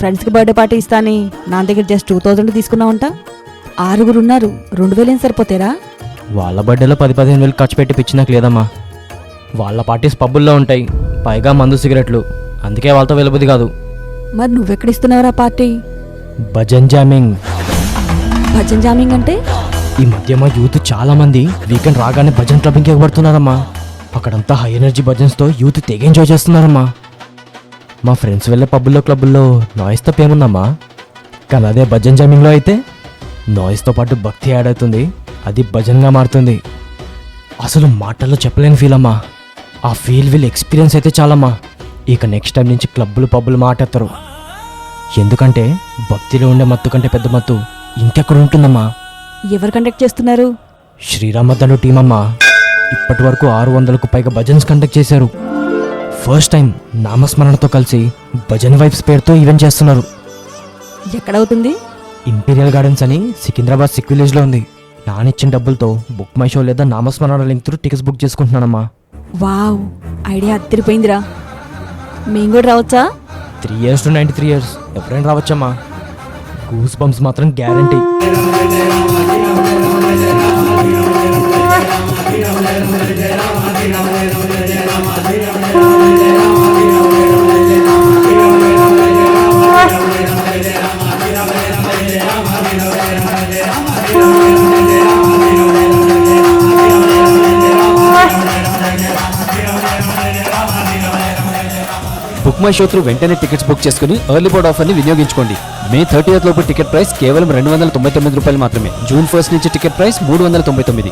ఫ్రెండ్స్కి birthday party ఇస్తాని నా దగ్గర జస్ట్ 2000 తీసుకున్నావంట. 6 ఉన్నారు, 2000 ఏం సరిపోతేరా? వాళ్ళ బర్త్డేలో 10-15 వేలు ఖర్చు పెట్టి పిచ్చి నాకు లేదమ్మా. వాళ్ళ పార్టీస్ పబ్బుల్లో ఉంటాయి, పైగా మందు సిగరెట్లు, అందుకే వాళ్ళతో వెళ్ళబుద్ది కాదు. మరి నువ్వెక్కడిస్తున్నావురా party? Bhajan jamming. Bhajan jamming అంటే? ఈ మధ్య మా యూత్ చాలా మంది వీకెండ్ రాగానే భజన్ క్లబ్బింగ్కి ఎగబడుతున్నారమ్మా. అక్కడంతా హై ఎనర్జీ భజన్స్తో యూత్ తెగ ఎంజాయ్ చేస్తున్నారమ్మా. మా ఫ్రెండ్స్ వెళ్ళే పబ్బుల్లో క్లబ్బుల్లో నాయిస్ తప్ప ఏముందమ్మా, కానీ అదే భజన్ జామింగ్లో అయితే నాయిస్తో పాటు భక్తి యాడ్ అవుతుంది, అది భజన్గా మారుతుంది. అసలు మాటల్లో చెప్పలేని ఫీల్ అమ్మా. ఆ ఫీల్ వీళ్ళు ఎక్స్పీరియన్స్ అయితే చాలమ్మా. ఇక నెక్స్ట్ టైం నుంచి క్లబ్బులు పబ్బులు మాటేస్తారు. ఎందుకంటే భక్తిలో ఉండే మత్తు కంటే పెద్ద మత్తు ఇంకెక్కడ ఉంటుందమ్మా. ఎవరు కండక్ట్ చేస్తున్నారు? శ్రీరామద్దను టీం అమ్మా. ఇప్పటి వరకు 600కు పైగా భజన్స్ కండక్ట్ చేశారు. ఫస్ట్ టైం నామస్మరణతో కలిసి భజన్ వైబ్స్ పేరుతో ఈవెంట్ చేస్తున్నారు. ఎక్కడవుతుంది? ఇంపీరియల్ గార్డెన్స్ అని సికింద్రాబాద్ సిక్ విలేజ్లో ఉంది. నానిచ్చిన డబ్బులతో బుక్ మై షో లేదా నామస్మరణ లింక్ త్రూ టికెట్స్ బుక్ చేసుకుంటున్నానమ్మా. వావ్, ఐడియా అదిరిపోయిందిరా. మేము కూడా రావచ్చా? 3 years to 93 years ఎప్పుడైనా రావచ్చమ్మా. గూస్ బంప్స్ మాత్రం guarantee. Book my show through వెంటనే టికెట్స్ బుక్ చేసుకుని ఎర్లీ బర్డ్ ఆఫర్ని వినియోగించుకోండి. May 30th లోపు టికెట్ ప్రైస్ కేవలం 299 రూపాయలు మాత్రమే. June 1st నుంచి టికెట్ ప్రైస్ 399.